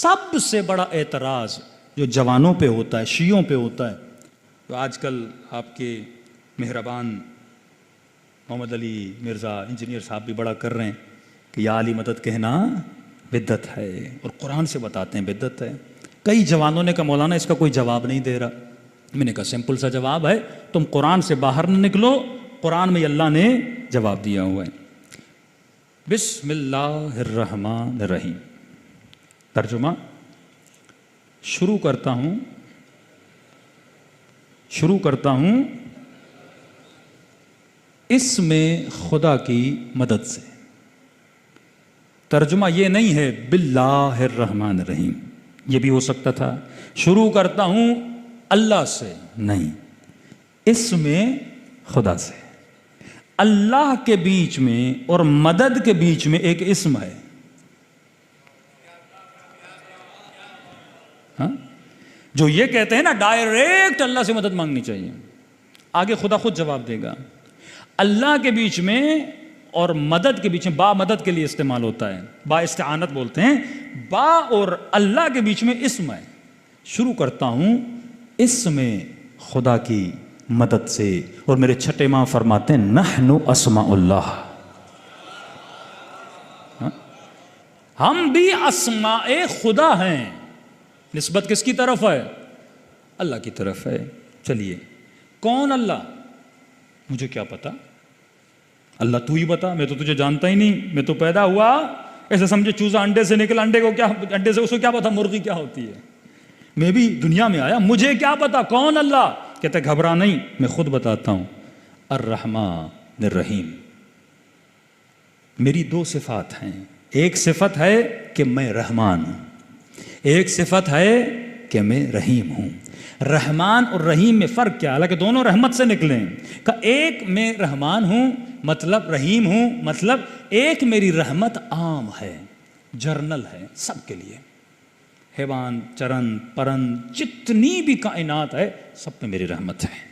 سب سے بڑا اعتراض جو جوانوں پہ ہوتا ہے، شیعوں پہ ہوتا ہے، تو آج کل آپ کے مہربان محمد علی مرزا انجینئر صاحب بھی بڑا کر رہے ہیں کہ یا علی مدد کہنا بدعت ہے، اور قرآن سے بتاتے ہیں بدعت ہے۔ کئی جوانوں نے کہا مولانا اس کا کوئی جواب نہیں دے رہا۔ میں نے کہا سمپل سا جواب ہے، تم قرآن سے باہر نہ نکلو، قرآن میں اللہ نے جواب دیا ہوا ہے۔ بسم اللہ الرحمن الرحیم۔ ترجمہ شروع کرتا ہوں اس میں خدا کی مدد سے۔ ترجمہ یہ نہیں ہے باللہ الرحمن الرحیم، یہ بھی ہو سکتا تھا شروع کرتا ہوں اللہ سے، نہیں، اس میں خدا سے۔ اللہ کے بیچ میں اور مدد کے بیچ میں ایک اسم ہے، جو یہ کہتے ہیں نا ڈائریکٹ اللہ سے مدد مانگنی چاہیے، آگے خدا خود جواب دے گا۔ اللہ کے بیچ میں اور مدد کے بیچ میں، با مدد کے لیے استعمال ہوتا ہے، با استعانت بولتے ہیں، با اور اللہ کے بیچ میں اسم ہے۔ شروع کرتا ہوں اس میں خدا کی مدد سے، اور میرے چھٹے ماں فرماتے ہیں نحن اسماء اللہ، ہم بھی اسماء خدا ہیں۔ نسبت کس کی طرف ہے؟ اللہ کی طرف ہے۔ چلیے کون اللہ؟ مجھے کیا پتا، اللہ تو ہی بتا، میں تو تجھے جانتا ہی نہیں، میں تو پیدا ہوا ایسے سمجھے چوزا انڈے سے نکلا، انڈے سے اس کو کیا پتا مرغی کیا ہوتی ہے، میں بھی دنیا میں آیا، مجھے کیا پتا کون اللہ؟ کہتے گھبرا نہیں، میں خود بتاتا ہوں، الرحمن الرحیم۔ میری دو صفات ہیں، ایک صفت ہے کہ میں رحمان ہوں، ایک صفت ہے کہ میں رحیم ہوں۔ رحمان اور رحیم میں فرق کیا؟ حالانکہ دونوں رحمت سے نکلے ہیں، کہ ایک میں رحمان ہوں مطلب رحیم ہوں، مطلب ایک میری رحمت عام ہے، جرنل ہے، سب کے لیے، حیوان چرن پرند جتنی بھی کائنات ہے سب پہ میری رحمت ہے۔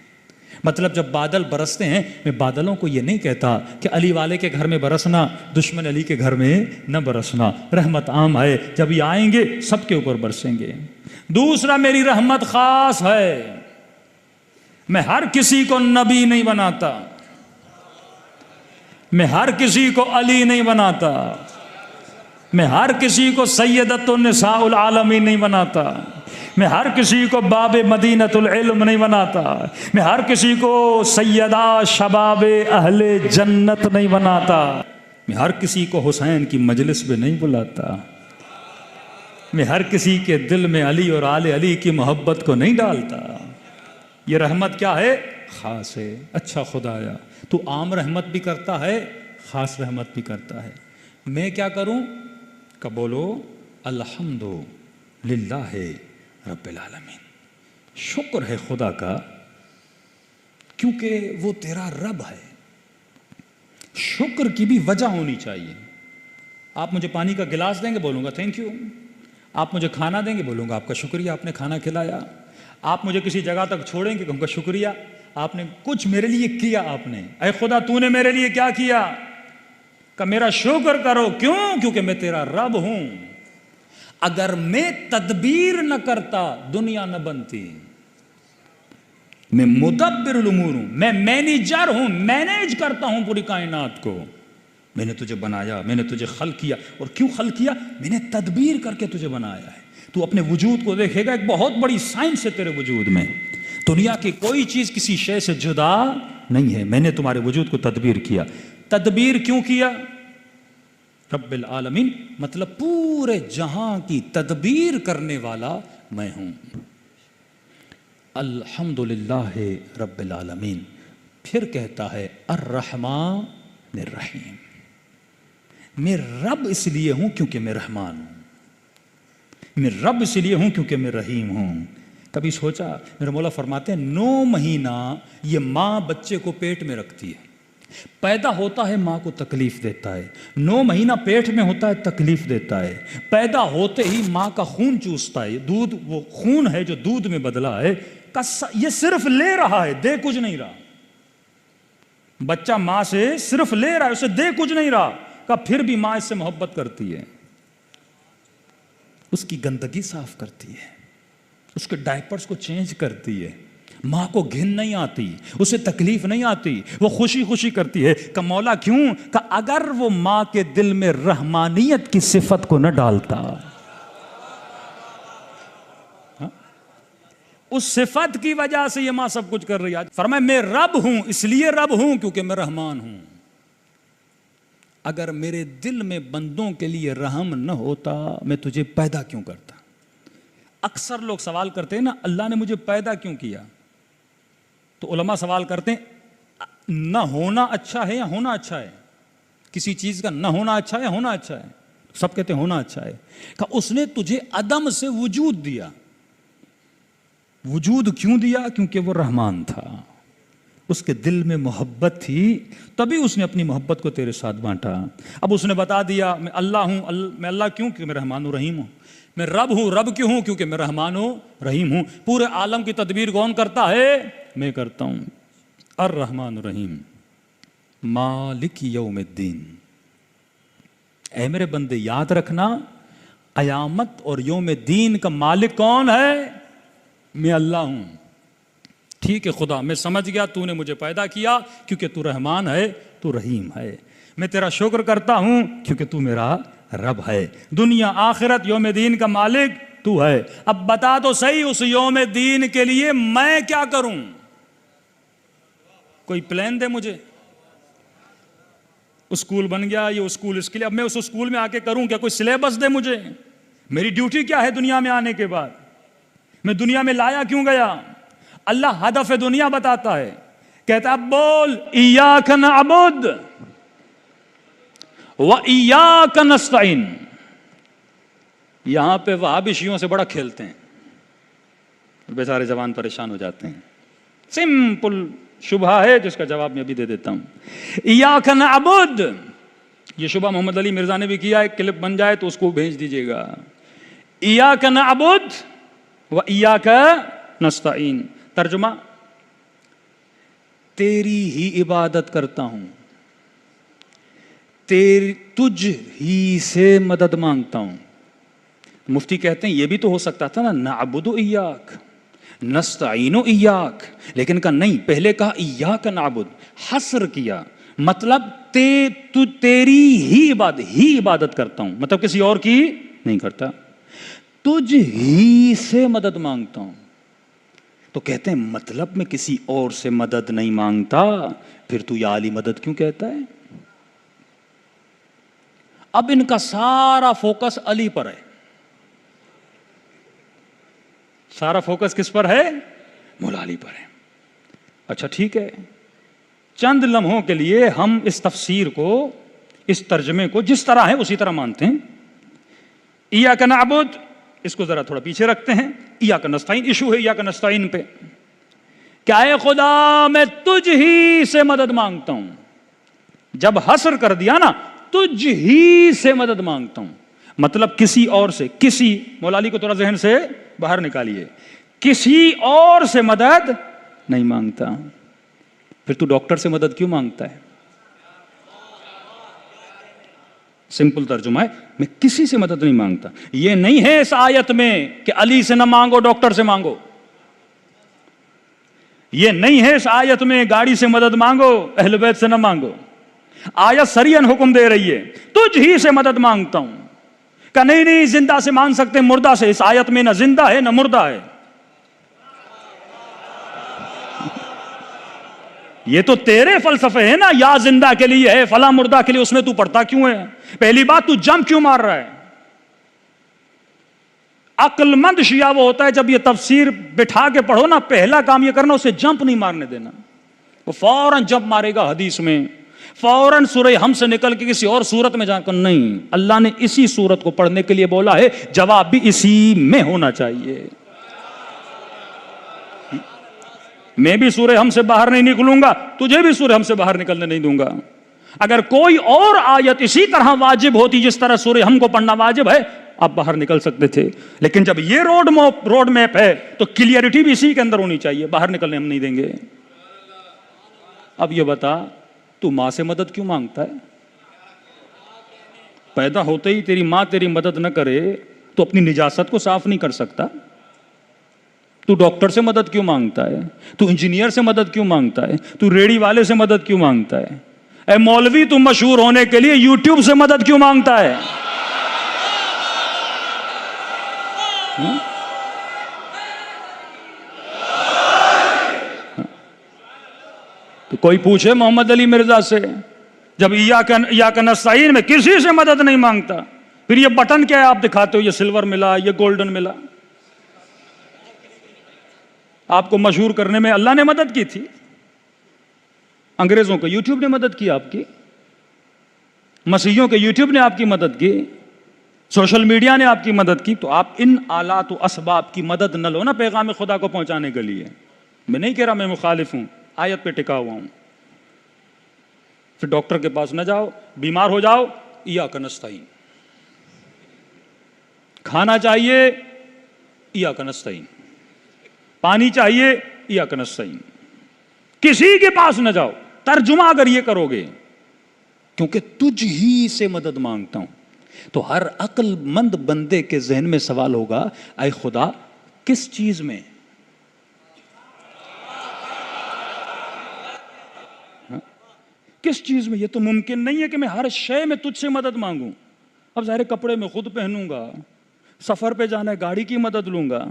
مطلب جب بادل برستے ہیں، میں بادلوں کو یہ نہیں کہتا کہ علی والے کے گھر میں برسنا، دشمن علی کے گھر میں نہ برسنا، رحمت عام ہے، جب یہ آئیں گے سب کے اوپر برسیں گے۔ دوسرا میری رحمت خاص ہے، میں ہر کسی کو نبی نہیں بناتا، میں ہر کسی کو علی نہیں بناتا، میں ہر کسی کو سیدۃ النساء العالمین نہیں بناتا، میں ہر کسی کو باب مدینۃ العلم نہیں بناتا، میں ہر کسی کو سیدہ شباب اہل جنت نہیں بناتا، میں ہر کسی کو حسین کی مجلس پہ نہیں بلاتا، میں ہر کسی کے دل میں علی اور آل علی کی محبت کو نہیں ڈالتا۔ یہ رحمت کیا ہے؟ خاص ہے۔ اچھا خدایا تو عام رحمت بھی کرتا ہے، خاص رحمت بھی کرتا ہے، میں کیا کروں؟ کہ بولو الحمد للہ رب العالمین، شکر ہے خدا کا، کیونکہ وہ تیرا رب ہے۔ شکر کی بھی وجہ ہونی چاہیے۔ آپ مجھے پانی کا گلاس دیں گے، بولوں گا تھینک یو۔ آپ مجھے کھانا دیں گے، بولوں گا آپ کا شکریہ، آپ نے کھانا کھلایا۔ آپ مجھے کسی جگہ تک چھوڑیں گے، کہوں گا شکریہ، آپ نے کچھ میرے لیے کیا، آپ نے، اے خدا تو نے میرے لیے کیا کیا؟ کہ میرا شکر کرو، کیوں؟ کیونکہ میں تیرا رب ہوں۔ اگر میں تدبیر نہ کرتا دنیا نہ بنتی، میں مدبر الامور ہوں، میں مینیجر ہوں، مینیج کرتا ہوں پوری کائنات کو۔ میں نے تجھے بنایا، میں نے تجھے خلق کیا، اور کیوں خلق کیا؟ میں نے تدبیر کر کے تجھے بنایا ہے۔ تو اپنے وجود کو دیکھے گا، ایک بہت بڑی سائنس ہے تیرے وجود میں، دنیا کی کوئی چیز کسی شے سے جدا نہیں ہے، میں نے تمہارے وجود کو تدبیر کیا۔ تدبیر کیوں کیا؟ رب العالمین مطلب پورے جہاں کی تدبیر کرنے والا میں ہوں۔ الحمدللہ رب العالمین، پھر کہتا ہے الرحمن الرحیم، میں رب اس لیے ہوں کیونکہ میں رحمان ہوں، میں رب اس لیے ہوں کیونکہ میں رحیم ہوں۔ کبھی سوچا؟ میرے مولا فرماتے ہیں 9 مہینہ یہ ماں بچے کو پیٹ میں رکھتی ہے، پیدا ہوتا ہے ماں کو تکلیف دیتا ہے، 9 مہینہ پیٹ میں ہوتا ہے تکلیف دیتا ہے، پیدا ہوتے ہی ماں کا خون چوستا ہے، دودھ وہ خون ہے جو دودھ میں بدلا ہے، یہ صرف لے رہا ہے، دے کچھ نہیں رہا۔ بچہ ماں سے صرف لے رہا ہے، اسے دے کچھ نہیں رہا، کہ پھر بھی ماں اس سے محبت کرتی ہے۔ اس کی گندگی صاف کرتی ہے، اس کے ڈائپرز کو چینج کرتی ہے، ماں کو گھن نہیں آتی، اسے تکلیف نہیں آتی، وہ خوشی خوشی کرتی ہے۔ کہ مولا کیوں؟ کہ اگر وہ ماں کے دل میں رحمانیت کی صفت کو نہ ڈالتا، اس صفت کی وجہ سے یہ ماں سب کچھ کر رہی ہے۔ فرمایا میں رب ہوں، اس لیے رب ہوں کیونکہ میں رحمان ہوں۔ اگر میرے دل میں بندوں کے لیے رحم نہ ہوتا میں تجھے پیدا کیوں کرتا؟ اکثر لوگ سوال کرتے ہیں نا اللہ نے مجھے پیدا کیوں کیا، تو علماء سوال کرتے ہیں نہ ہونا اچھا ہے یا ہونا اچھا ہے؟ کسی چیز کا نہ ہونا اچھا ہے یا ہونا اچھا ہے؟ سب کہتے ہیں ہونا اچھا ہے۔ کہ اس نے تجھے عدم سے وجود دیا۔ وجود کیوں دیا؟ کیونکہ وہ رحمان تھا، اس کے دل میں محبت تھی، تبھی اس نے اپنی محبت کو تیرے ساتھ بانٹا۔ اب اس نے بتا دیا میں اللہ ہوں، میں اللہ کیوں؟ کیونکہ میں رحمان و رحیم ہوں۔ میں رب ہوں، رب کیوں ہوں؟ کیونکہ میں رحمان و رحیم ہوں۔ پورے عالم کی تدبیر کون کرتا ہے؟ میں کرتا ہوں۔ الرحمن الرحیم مالک یوم الدین۔ اے میرے بندے یاد رکھنا قیامت اور یوم الدین کا مالک کون ہے؟ میں اللہ ہوں۔ ٹھیک ہے خدا، میں سمجھ گیا تو نے مجھے پیدا کیا کیونکہ تو رحمان ہے، تو رحیم ہے۔ میں تیرا شکر کرتا ہوں کیونکہ تو میرا رب ہے۔ دنیا آخرت یوم دین کا مالک تو ہے۔ اب بتا تو صحیح اس یوم دین کے لیے میں کیا کروں؟ کوئی پلان دے مجھے۔ اسکول بن گیا، یہ اسکول اس کے لیے، اب میں اس اسکول میں آ کے کروں کیا؟ کوئی سلیبس دے مجھے، میری ڈیوٹی کیا ہے دنیا میں آنے کے بعد، میں دنیا میں لایا کیوں گیا؟ اللہ ہدف دنیا بتاتا ہے، کہتا اب بول ایاک نعبد و ایاک نستعین۔ یہاں پہ وہابی شیعوں سے بڑا کھیلتے ہیں، بیچارے جوان پریشان ہو جاتے ہیں۔ سمپل شبہ ہے جس کا جواب میں ابھی دے دیتا ہوں۔ ایاک نعبد، یہ شبہ محمد علی مرزا نے بھی کیا، ایک کلپ بن جائے تو اس کو بھیج دیجئے گا۔ ایاک نعبد و ایاک نستعین، ترجمہ تیری ہی عبادت کرتا ہوں، تجھ ہی سے مدد مانگتا ہوں۔ مفتی کہتے ہیں یہ بھی تو ہو سکتا تھا نا، نعبد ایاک نستعین ایاک، لیکن کہا نہیں، پہلے کہا ایاک نعبد، حصر کیا، مطلب تیری ہی عبادت کرتا ہوں، مطلب کسی اور کی نہیں کرتا، تجھ ہی سے مدد مانگتا ہوں۔ تو کہتے ہیں مطلب میں کسی اور سے مدد نہیں مانگتا، پھر تو یا علی مدد کیوں کہتا ہے؟ اب ان کا سارا فوکس علی پر ہے، سارا فوکس کس پر ہے؟ مولا علی پر ہے۔ اچھا ٹھیک ہے، چند لمحوں کے لیے ہم اس تفسیر کو، اس ترجمے کو جس طرح ہے اسی طرح مانتے ہیں۔ ایاک نعبد، اس کو ذرا تھوڑا پیچھے رکھتے ہیں، ایاک نستعین، ایشو ہے ایاک نستعین پہ۔ کیا اے خدا میں تجھ ہی سے مدد مانگتا ہوں، جب حصر کر دیا نا تجھ ہی سے مدد مانگتا ہوں، مطلب کسی اور سے، کسی، مولا علی کو تھوڑا ذہن سے باہر نکالیے، کسی اور سے مدد نہیں مانگتا۔ پھر تو ڈاکٹر سے مدد کیوں مانگتا ہے؟ سمپل ترجمہ ہے، میں کسی سے مدد نہیں مانگتا۔ یہ نہیں ہے اس آیت میں کہ علی سے نہ مانگو ڈاکٹر سے مانگو، یہ نہیں ہے اس آیت میں گاڑی سے مدد مانگو اہل بیت سے نہ مانگو۔ آیت سریعاً حکم دے رہی ہے تجھ ہی سے مدد مانگتا ہوں، کہ نہیں زندہ سے مانگ سکتے مردہ سے، اس آیت میں نہ زندہ ہے نہ مردہ ہے۔ یہ تو تیرے فلسفے ہے نا، یا زندہ کے لیے ہے فلاں مردہ کے لیے، اس میں تو پڑھتا کیوں ہے؟ پہلی بات تو جمپ کیوں مار رہا ہے؟ عقل مند شیعہ وہ ہوتا ہے جب یہ تفسیر بٹھا کے پڑھو نا، پہلا کام یہ کرنا اسے جمپ نہیں مارنے دینا، وہ فوراً جمپ مارے گا حدیث میں، فوراً سورہ ہم سے نکل کے کسی اور سورت میں جا کر، نہیں، اللہ نے اسی سورت کو پڑھنے کے لیے بولا ہے، جواب بھی اسی میں ہونا چاہیے۔ میں بھی سورہ ہم سے باہر نہیں نکلوں گا، تجھے بھی سورہ ہم سے باہر نکلنے نہیں دوں گا۔ اگر کوئی اور آیت اسی طرح واجب ہوتی جس طرح سورہ ہم کو پڑھنا واجب ہے، آپ باہر نکل سکتے تھے، لیکن جب یہ روڈ میپ ہے تو کلیئرٹی بھی اسی کے اندر ہونی چاہیے، باہر نکلنے ہم نہیں دیں گے۔ اب یہ بتا تو ماں سے مدد کیوں مانگتا ہے؟ پیدا ہوتے ہی تیری ماں تیری مدد نہ کرے تو اپنی نجاست کو صاف نہیں کر سکتا؟ تو ڈاکٹر سے مدد کیوں مانگتا ہے؟ تو انجینئر سے مدد کیوں مانگتا ہے؟ تو ریڑھی والے سے مدد کیوں مانگتا ہے؟ اے مولوی، تم مشہور ہونے کے لیے یوٹیوب سے مدد کیوں مانگتا ہے؟ تو کوئی پوچھے محمد علی مرزا سے، جب ایاک نستعین میں کسی سے مدد نہیں مانگتا، پھر یہ بٹن کیا ہے آپ دکھاتے ہو، یہ سلور ملا، یہ گولڈن ملا؟ آپ کو مشہور کرنے میں اللہ نے مدد کی تھی، انگریزوں کو یوٹیوب نے مدد کی، آپ کی مسیحیوں کے یوٹیوب نے آپ کی مدد کی، سوشل میڈیا نے آپ کی مدد کی۔ تو آپ ان آلات و اسباب کی مدد نہ لو نا پیغام خدا کو پہنچانے کے لیے۔ میں نہیں کہہ رہا میں مخالف ہوں، آیت پہ ٹکا ہوا ہوں۔ پھر ڈاکٹر کے پاس نہ جاؤ، بیمار ہو جاؤ، ایاک نستعین، کھانا چاہیے ایاک نستعین، پانی چاہیے ایاک نستعین، کسی کے پاس نہ جاؤ۔ ترجمہ اگر یہ کرو گے، کیونکہ تجھ ہی سے مدد مانگتا ہوں، تو ہر عقل مند بندے کے ذہن میں سوال ہوگا، اے خدا کس چیز میں؟ کس چیز میں؟ یہ تو ممکن نہیں ہے کہ میں ہر شے میں تجھ سے مدد مانگوں۔ اب ظاہر کپڑے میں خود پہنوں گا، سفر پہ جانا ہے گاڑی کی مدد لوں گا،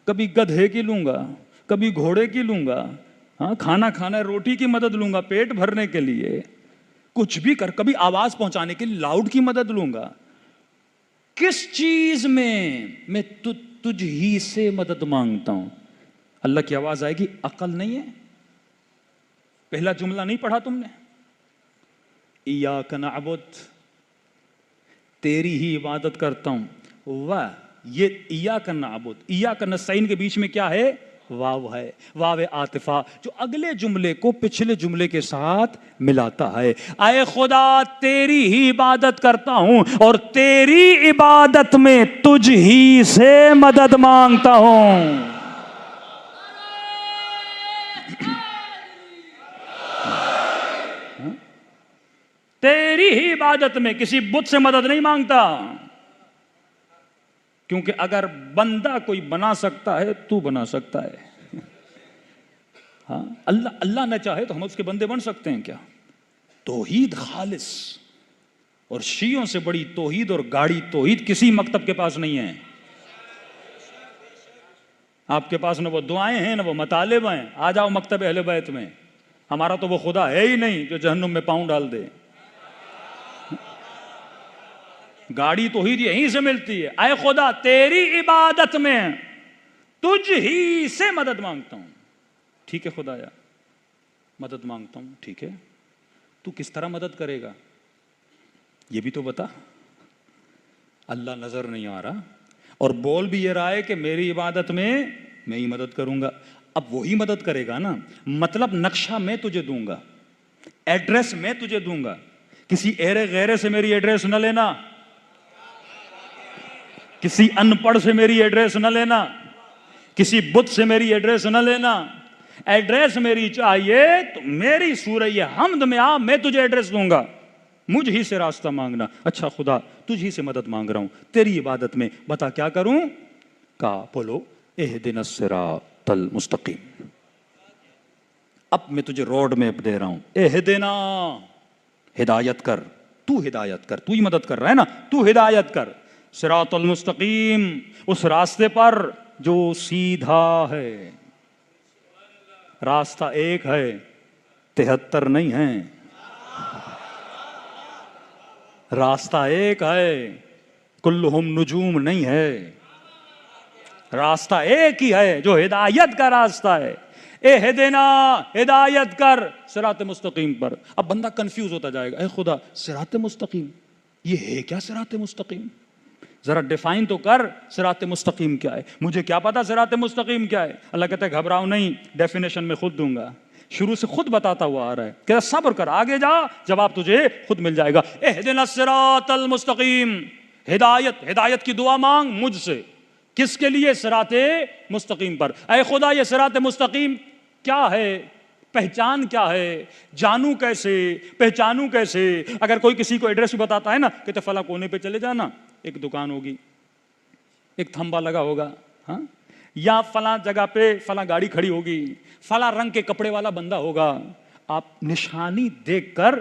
کبھی گدھے کی لوں گا، کبھی گھوڑے کی لوں گا، ہاں کھانا کھانا ہے روٹی کی مدد لوں گا پیٹ بھرنے کے لیے، کچھ بھی کر، کبھی آواز پہنچانے کے لیے لاؤڈ کی مدد لوں گا۔ کس چیز میں تجھ ہی سے مدد مانگتا ہوں؟ اللہ کی آواز آئے گی، عقل نہیں ہے؟ پہلا جملہ نہیں پڑھا تم نے؟ ایاک نعبد، تیری ہی عبادت کرتا ہوں۔ واہ، یہ ایاک نعبد ایاک نستعین کے بیچ میں کیا ہے؟ واو ہے، واو عاطفہ، جو اگلے جملے کو پچھلے جملے کے ساتھ ملاتا ہے۔ اے خدا تیری ہی عبادت کرتا ہوں اور تیری عبادت میں تجھ ہی سے مدد مانگتا ہوں۔ تیری ہی عبادت میں کسی بت سے مدد نہیں مانگتا، کیونکہ اگر بندہ کوئی بنا سکتا ہے تو بنا سکتا ہے۔ ہاں اللہ نہ چاہے تو ہم اس کے بندے بن سکتے ہیں کیا؟ توحید خالص، اور شیعوں سے بڑی توحید اور گاڑی توحید کسی مکتب کے پاس نہیں ہے۔ آپ کے پاس نہ وہ دعائیں ہیں نہ وہ مطالب ہیں، آ جاؤ مکتب اہل بیت میں، ہمارا تو وہ خدا ہے ہی نہیں جو جہنم میں پاؤں ڈال دے۔ گاڑی توحید یہیں سے ملتی ہے۔ اے خدا تیری عبادت میں تجھ ہی سے مدد مانگتا ہوں۔ ٹھیک ہے خدایا، مدد مانگتا ہوں، ٹھیک ہے، تو کس طرح مدد کرے گا یہ بھی تو بتا۔ اللہ نظر نہیں آ رہا اور بول بھی یہ رہا ہے کہ میری عبادت میں میں ہی مدد کروں گا۔ اب وہی مدد کرے گا نا، مطلب نقشہ میں تجھے دوں گا، ایڈریس میں تجھے دوں گا، کسی ایرے غیرے سے میری ایڈریس نہ لینا، کسی ان پڑھ سے میری ایڈریس نہ لینا، کسی بت سے میری ایڈریس نہ لینا۔ ایڈریس میری چاہیے تو میری سورہ حمد میں آ، میں تجھے ایڈریس دوں گا، مجھ ہی سے راستہ مانگنا۔ اچھا خدا تجھ ہی سے مدد مانگ رہا ہوں تیری عبادت میں، بتا کیا کروں؟ کہا بولو اہدنا الصراط المستقیم۔ اب میں تجھے روڈ میپ دے رہا ہوں، اہدنا، ہدایت کر، تو ہدایت کر، تو ہی مدد کر رہا ہے نا، تو ہدایت کر، صراط المستقیم، اس راستے پر جو سیدھا ہے۔ راستہ ایک ہے، 73 نہیں ہے، راستہ ایک ہے، کلہم نجوم نہیں ہے، راستہ ایک ہی ہے جو ہدایت کا راستہ ہے۔ اہدنا، ہدایت کر صراط مستقیم پر۔ اب بندہ کنفیوز ہوتا جائے گا، اے خدا صراط مستقیم یہ ہے کیا؟ صراط مستقیم ذرا ڈیفائن تو کر، صراط مستقیم کیا ہے؟ مجھے کیا پتا صراط مستقیم کیا ہے؟ اللہ کہتا ہے گھبراؤ نہیں، ڈیفینیشن میں خود دوں گا، شروع سے خود بتاتا ہوا آ رہا ہے، کہتا صبر کر، آگے جا، جواب تجھے خود مل جائے گا۔ اہدنا الصراط المستقیم، ہدایت، ہدایت کی دعا مانگ مجھ سے، کس کے لیے؟ صراط مستقیم پر۔ اے خدا یہ صراط مستقیم کیا ہے؟ پہچان کیا ہے؟ جانوں کیسے؟ پہچانوں کیسے؟ اگر کوئی کسی کو ایڈریس بتاتا ہے نا، کہتے فلاں کونے پہ چلے جانا، ایک دکان ہوگی، ایک تھمبا لگا ہوگا, ہاں, یا فلاں جگہ پہ فلاں گاڑی کھڑی ہوگی, فلاں رنگ کے کپڑے والا بندہ ہوگا. آپ نشانی دیکھ کر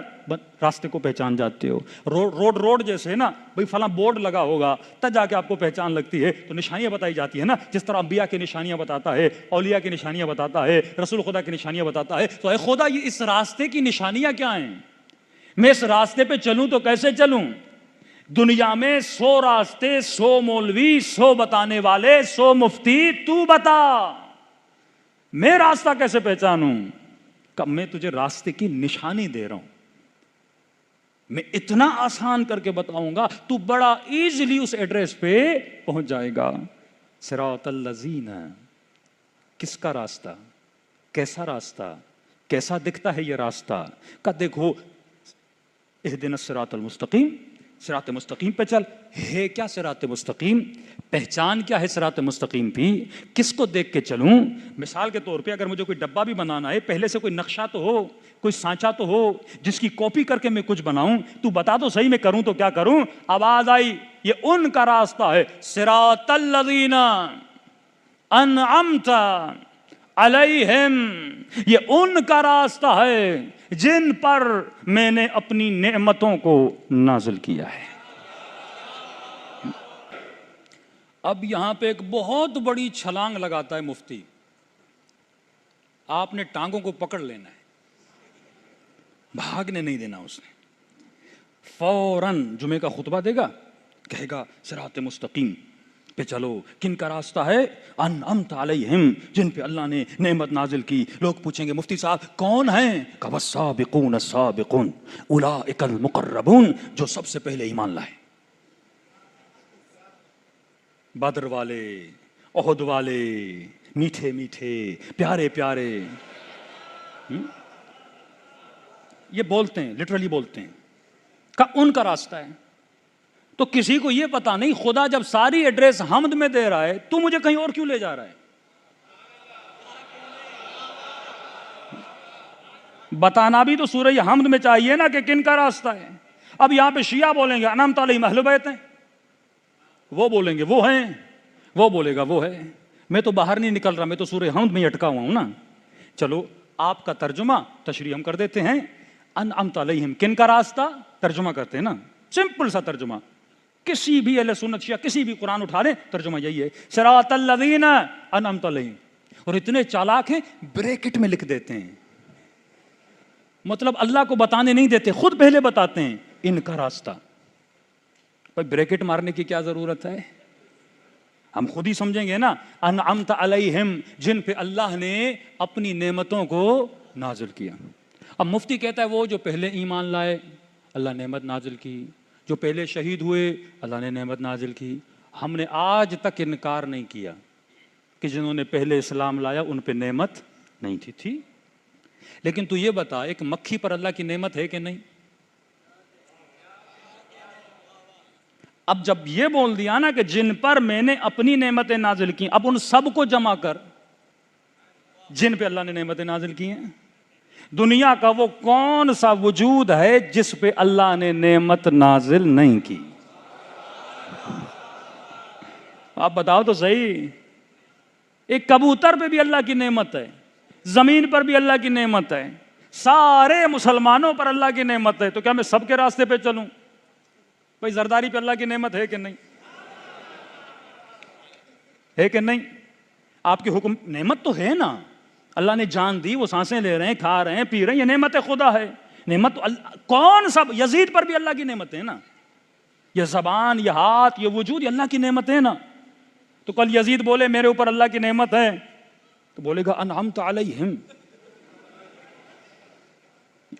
راستے کو پہچان جاتے ہو. روڈ جیسے نا بھئی فلاں بورڈ لگا ہوگا تب جا کے آپ کو پہچان لگتی ہے. تو نشانیاں بتائی جاتی ہے نا, جس طرح انبیاء کی نشانیاں بتاتا ہے, اولیاء کی نشانیاں بتاتا ہے, رسول خدا کی نشانیاں بتاتا ہے. تو اے خدا, یہ اس راستے کی نشانیاں کیا ہیں؟ میں اس راستے پہ چلوں تو کیسے چلوں؟ دنیا میں 100 راستے, 100 مولوی, 100 بتانے والے, 100 مفتی, تو بتا میں راستہ کیسے پہچانوں؟ کہ میں تجھے راستے کی نشانی دے رہا ہوں, میں اتنا آسان کر کے بتاؤں گا, تو بڑا ایزیلی اس ایڈریس پہ پہنچ جائے گا. صراط الذین, کس کا راستہ, کیسا راستہ, کیسا دکھتا ہے یہ راستہ؟ کہ دیکھو, اہدنا الصراط المستقیم, صراط مستقیم پہ چل. ہے کیا صراط مستقیم؟ پہچان کیا ہے صراط مستقیم کی؟ کس کو دیکھ کے چلوں؟ مثال کے طور پہ اگر مجھے کوئی ڈبہ بھی بنانا ہے, پہلے سے کوئی نقشہ تو ہو, کوئی سانچہ تو ہو جس کی کاپی کر کے میں کچھ بناؤں. تو بتا تو صحیح میں کروں تو کیا کروں؟ آواز آئی, یہ ان کا راستہ ہے, صراط الذین انعمت علیہم, یہ ان کا راستہ ہے جن پر میں نے اپنی نعمتوں کو نازل کیا ہے. اب یہاں پہ ایک بہت بڑی چھلانگ لگاتا ہے مفتی. آپ نے ٹانگوں کو پکڑ لینا ہے, بھاگنے نہیں دینا. اس نے فوراً جمعے کا خطبہ دے گا, کہے گا صراط مستقیم پہ چلو. کن کا راستہ ہے؟ انعمت علیہم, جن پہ اللہ نے نعمت نازل کی. لوگ پوچھیں گے مفتی صاحب کون ہیں؟ کہ والسابقون السابقون اولئک المقربون, جو سب سے پہلے ایمان لائے. بدر والے, احد والے, میٹھے میٹھے, پیارے پیارے, یہ بولتے ہیں, لٹرلی بولتے ہیں کہ ان کا راستہ ہے. تو کسی کو یہ پتا نہیں, خدا جب ساری ایڈریس حمد میں دے رہا ہے تو مجھے کہیں اور کیوں لے جا رہا ہے؟ بتانا بھی تو سورہ حمد میں چاہیے نا کہ کن کا راستہ ہے. اب یہاں پہ شیعہ بولیں گے انعمت علیہم اہل بیت ہیں, وہ بولیں گے وہ ہیں, وہ بولے گا وہ ہے. میں تو باہر نہیں نکل رہا, میں تو سورہ حمد میں ہی اٹکا ہوا ہوں نا. چلو آپ کا ترجمہ تشریح ہم کر دیتے ہیں. انعمت علیہم کن کا راستہ, ترجمہ کرتے ہیں نا, سمپل سا ترجمہ. کسی بھی اہل سنت شیعہ کسی بھی قرآن اٹھا لیں, ترجمہ یہی ہے, صراط الذین انعمت علیہم. اور اتنے چالاک ہیں, بریکٹ میں لکھ دیتے ہیں, مطلب اللہ کو بتانے نہیں دیتے, خود پہلے بتاتے ہیں ان کا راستہ. بھائی بریکٹ مارنے کی کیا ضرورت ہے؟ ہم خود ہی سمجھیں گے نا. انعمت علیہم, جن پہ اللہ نے اپنی نعمتوں کو نازل کیا. اب مفتی کہتا ہے وہ جو پہلے ایمان لائے اللہ نعمت نازل کی, جو پہلے شہید ہوئے اللہ نے نعمت نازل کی. ہم نے آج تک انکار نہیں کیا کہ جنہوں نے پہلے اسلام لایا ان پہ نعمت نہیں تھی. لیکن تو یہ بتا, ایک مکھی پر اللہ کی نعمت ہے کہ نہیں؟ اب جب یہ بول دیا نا کہ جن پر میں نے اپنی نعمتیں نازل کی, اب ان سب کو جمع کر جن پہ اللہ نے نعمتیں نازل کی ہیں. دنیا کا وہ کون سا وجود ہے جس پہ اللہ نے نعمت نازل نہیں کی؟ آپ بتاؤ تو صحیح. ایک کبوتر پہ بھی اللہ کی نعمت ہے, زمین پر بھی اللہ کی نعمت ہے, سارے مسلمانوں پر اللہ کی نعمت ہے. تو کیا میں سب کے راستے پہ چلوں؟ بھائی زرداری پہ اللہ کی نعمت ہے کہ نہیں؟ ہے کہ نہیں؟ آپ کی حکم نعمت تو ہے نا, اللہ نے جان دی, وہ سانسیں لے رہے ہیں, کھا رہے ہیں, پی رہے ہیں, یہ نعمت خدا ہے. نعمت کون سا, یزید پر بھی اللہ کی نعمت ہے نا, یہ زبان, یہ ہاتھ, یہ وجود, یہ اللہ کی نعمت ہے نا. تو کل یزید بولے میرے اوپر اللہ کی نعمت ہے, تو بولے گا انعمت علیہم.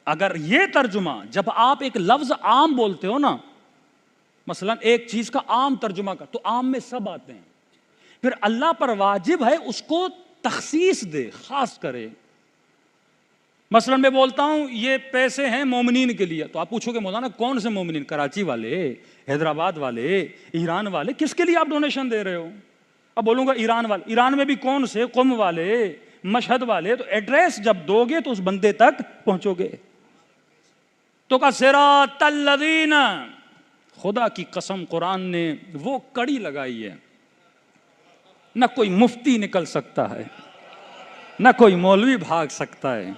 اگر یہ ترجمہ, جب آپ ایک لفظ عام بولتے ہو نا, مثلا ایک چیز کا عام ترجمہ کر, تو عام میں سب آتے ہیں. پھر اللہ پر واجب ہے اس کو تخصیص دے, خاص کرے. مثلا میں بولتا ہوں یہ پیسے ہیں مومنین کے لیے, تو آپ پوچھو گے مولانا کون سے مومنین؟ کراچی والے, حیدرآباد والے, ایران والے, کس کے لیے آپ ڈونیشن دے رہے ہو؟ اب بولوں گا ایران والے. ایران میں بھی کون سے؟ قم والے, مشہد والے. تو ایڈریس جب دو گے تو اس بندے تک پہنچو گے. تو کا صراط الذین, خدا کی قسم قرآن نے وہ کڑی لگائی ہے نہ کوئی مفتی نکل سکتا ہے، نہ کوئی مولوی بھاگ سکتا ہے۔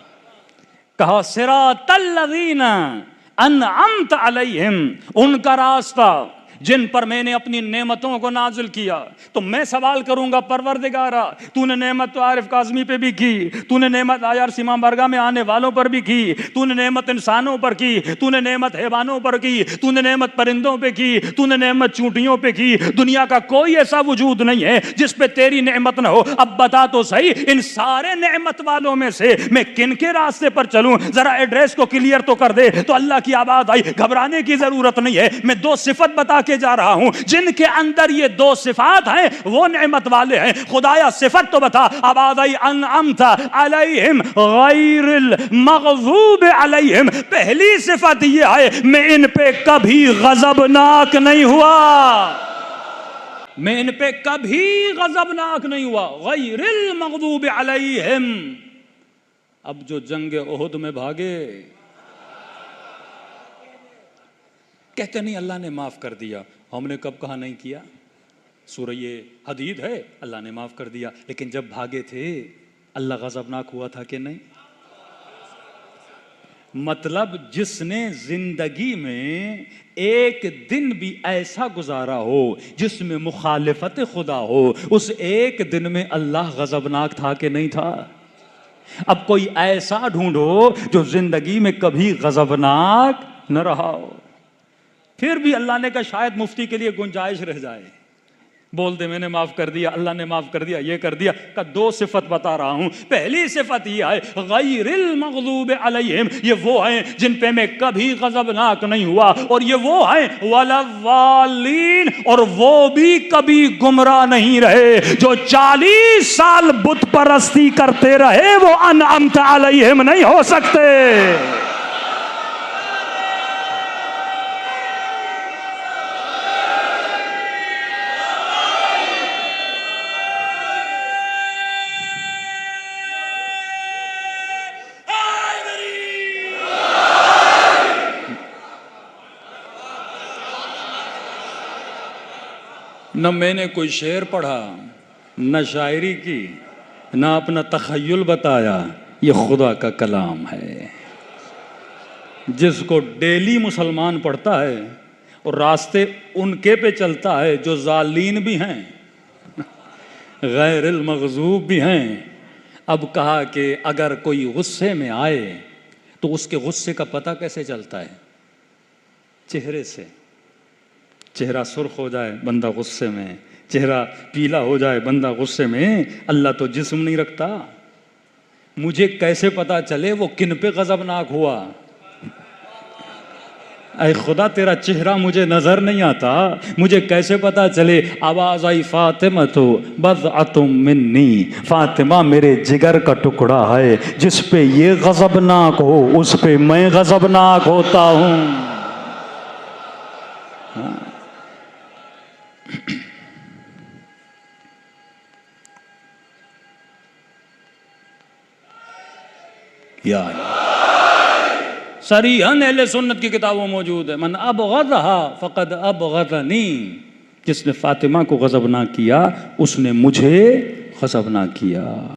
کہا صراط الذین انعمت علیہم، ان کا راستہ جن پر میں نے اپنی نعمتوں کو نازل کیا۔ تو میں سوال کروں گا پروردگارا، تو نے نعمت تو عارف کاظمی پہ بھی کی، تو نے نعمت آیار سیما برگاہ میں آنے والوں پر بھی کی، تو نے نعمت انسانوں پر کی، تو نے نعمت حیوانوں پر کی، تو نے نعمت پرندوں پہ کی، تو نے نعمت چونٹیوں پہ کی۔ دنیا کا کوئی ایسا وجود نہیں ہے جس پہ تیری نعمت نہ ہو۔ اب بتا تو صحیح، ان سارے نعمت والوں میں سے میں کن کے راستے پر چلوں؟ ذرا ایڈریس کو کلیئر تو کر دے۔ تو اللہ کی آواز آئی، گھبرانے کی ضرورت نہیں ہے، میں دو صفت بتا کے جا رہا ہوں، جن کے اندر یہ دو صفات ہیں وہ نعمت والے ہیں۔ خدایا صفت تو بتا۔ آواز آئی انعمت علیہم غیر المغضوب علیہم، پہلی صفت یہ ہے میں ان پہ کبھی غضبناک نہیں ہوا، میں ان پہ کبھی غضبناک نہیں ہوا۔ غیر المغضوب علیہم۔ اب جو جنگ احد میں بھاگے کہتے نہیں اللہ نے معاف کر دیا، ہم نے کب کہا نہیں کیا؟ سورہ حدید ہے، اللہ نے معاف کر دیا، لیکن جب بھاگے تھے اللہ غضبناک ہوا تھا کہ نہیں؟ مطلب جس نے زندگی میں ایک دن بھی ایسا گزارا ہو جس میں مخالفت خدا ہو، اس ایک دن میں اللہ غضبناک تھا کہ نہیں تھا؟ اب کوئی ایسا ڈھونڈو جو زندگی میں کبھی غضبناک نہ رہا ہو۔ پھر بھی اللہ نے کہا شاید مفتی کے لیے گنجائش رہ جائے، بول دے میں نے معاف کر دیا، اللہ نے معاف کر دیا، یہ کر دیا۔ کہ دو صفت بتا رہا ہوں، پہلی صفت یہ ہے غیر المغضوب علیہم، یہ وہ ہیں جن پہ میں کبھی غضبناک نہیں ہوا، اور یہ وہ ہیں ولا الضالین، اور وہ بھی کبھی گمراہ نہیں رہے۔ جو 40 سال بت پرستی کرتے رہے وہ انعمت علیہم نہیں ہو سکتے۔ نہ میں نے کوئی شعر پڑھا، نہ شاعری کی، نہ اپنا تخیل بتایا، یہ خدا کا کلام ہے جس کو ڈیلی مسلمان پڑھتا ہے، اور راستے ان کے پہ چلتا ہے جو ضالین بھی ہیں، غیر المغضوب بھی ہیں۔ اب کہا کہ اگر کوئی غصے میں آئے تو اس کے غصے کا پتہ کیسے چلتا ہے؟ چہرے سے۔ چہرہ سرخ ہو جائے بندہ غصے میں، چہرہ پیلا ہو جائے بندہ غصے میں۔ اللہ تو جسم نہیں رکھتا، مجھے کیسے پتا چلے وہ کن پہ غضبناک ہوا؟ اے خدا تیرا چہرہ مجھے نظر نہیں آتا، مجھے کیسے پتا چلے؟ آواز آئی فاطمہ تو بضعۃ منی، فاطمہ میرے جگر کا ٹکڑا ہے، جس پہ یہ غضبناک ہو اس پہ میں غضبناک ہوتا ہوں۔ صریحاً اہل سنت کی کتابوں موجود ہے، من ابغضها فقد ابغضنی، جس نے فاطمہ کو غضب نہ کیا اس نے مجھے غضب نہ کیا۔